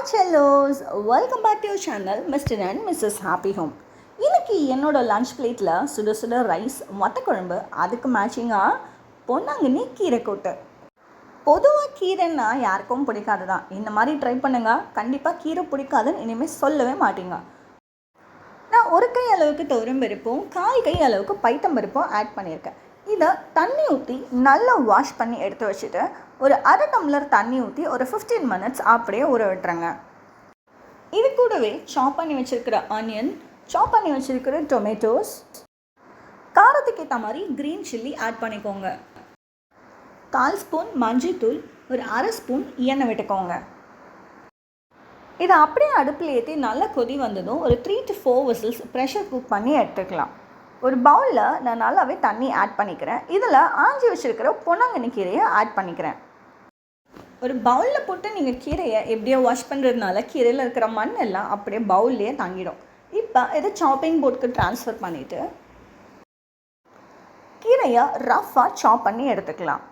Hi செல்லோஸ், welcome back to your channel mister and missus happy home. இன்றைக்கி என்னோடய lunch பிளேட்டில் சுட சுட ரைஸ், குழம்பு, அதுக்கு மேட்சிங்காக பொன்னாங்கண்ணி கீரை கூட்டு. பொதுவாக கீரைன்னா யாருக்கும் பிடிக்காது தான். இந்த மாதிரி ட்ரை பண்ணுங்கள், கண்டிப்பாக கீரை பிடிக்காதுன்னு இனிமேல் சொல்லவே மாட்டீங்க. நான் ஒரு கை அளவுக்கு துவரம் பருப்பும் 1/4 கை அளவுக்கு பைத்தம் பருப்பும் ஆட் பண்ணியிருக்கேன். இதை தண்ணி ஊற்றி நல்லா வாஷ் பண்ணி எடுத்து வச்சுட்டு ஒரு 1/2 டம்ளர் தண்ணி ஊற்றி ஒரு 15 மினிட்ஸ் அப்படியே ஊற விட்டுறேங்க. இது கூடவே சாப் பண்ணி வச்சுருக்கிற ஆனியன், சாப் பண்ணி வச்சுருக்கிற டொமேட்டோஸ், காரத்துக்கு ஏற்ற மாதிரி க்ரீன் சில்லி ஆட் பண்ணிக்கோங்க. 1/4 ஸ்பூன் மஞ்சள்தூள், ஒரு 1/2 ஸ்பூன் எண்ணெய் விட்டுக்கோங்க. இதை அப்படியே அடுப்பில் ஏற்றி நல்லா கொதி வந்ததும் ஒரு 3 to 4 விசில்ஸ் ப்ரெஷர் குக் பண்ணி எடுத்துக்கலாம். ஒரு பவுலில் நான் நல்லாவே தண்ணி ஆட் பண்ணிக்கிறேன். இதில் ஆஞ்சி வச்சுருக்கிற பொன்னாங்கண்ணி கீரையை ஆட் பண்ணிக்கிறேன். ஒரு பவுலில் போட்டு நீங்கள் கீரையை எப்படியோ வாஷ் பண்ணுறதுனால கீரையில் இருக்கிற மண் எல்லாம் அப்படியே பவுல்லையே தங்கிடும். இப்போ இதை சாப்பிங் போர்டுக்கு ட்ரான்ஸ்ஃபர் பண்ணிவிட்டு கீரையை ரஃப்பாக சாப் பண்ணி எடுத்துக்கலாம்.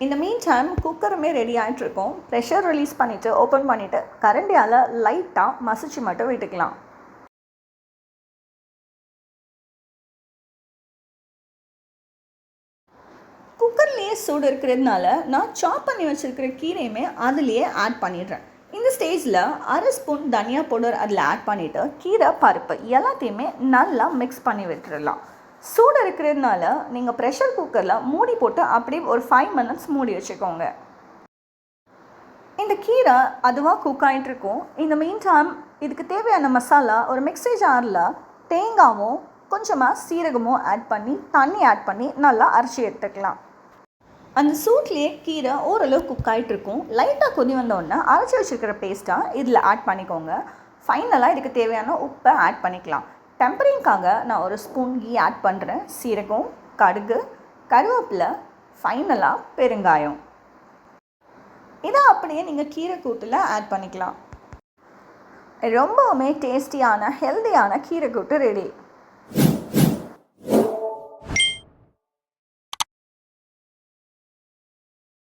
இந்த மீன் டைம் குக்கருமே ரெடி ஆகிட்டுருக்கோம். ப்ரெஷர் ரிலீஸ் பண்ணிவிட்டு ஓப்பன் பண்ணிவிட்டு கரண்டியால் லைட்டாக மசிச்சு மட்டும் விட்டுக்கலாம். குக்கர்லேயே சூடு இருக்கிறதுனால நான் சாப் பண்ணி வச்சுருக்கிற கீரையுமே அதுலேயே ஆட் பண்ணிடுறேன். இந்த ஸ்டேஜில் 1/2 ஸ்பூன் தனியா பவுடர் அதில் ஆட் பண்ணிவிட்டு கீரை, பருப்பு எல்லாத்தையுமே நல்லா மிக்ஸ் பண்ணி விட்டுடலாம். சூடு இருக்கிறதுனால நீங்கள் ப்ரெஷர் குக்கரில் மூடி போட்டு அப்படியே ஒரு 5 மினிட்ஸ் மூடி வச்சுக்கோங்க. இந்த கீரை அதுவாக குக் ஆகிட்டுருக்கும். இந்த மீன் டைம் இதுக்கு தேவையான மசாலா ஒரு மிக்ஸி ஜாரில் தேங்காயும் கொஞ்சமாக சீரகமும் ஆட் பண்ணி தண்ணி ஆட் பண்ணி நல்லா அரைச்சி எடுத்துக்கலாம். அந்த சூட்லேயே கீரை ஓரளவு குக் ஆகிட்டுருக்கும். லைட்டாக கொதி வந்தோடனே அரைச்சி வச்சுருக்கிற பேஸ்ட்டாக இதில் ஆட் பண்ணிக்கோங்க. ஃபைனலாக இதுக்கு தேவையான உப்பை ஆட் பண்ணிக்கலாம். டெம்பரிங்காக நான் ஒரு ஸ்பூன் கீ ஆட் பண்ணுறேன். சீரகம், கடுகு, கருவேப்பிலை, ஃபைனலாக பெருங்காயம். இதை அப்படியே நீங்கள் கீரை கூட்டில் ஆட் பண்ணிக்கலாம். ரொம்பவுமே டேஸ்டியான ஹெல்தியான கீரை கூட்டு ரெடி.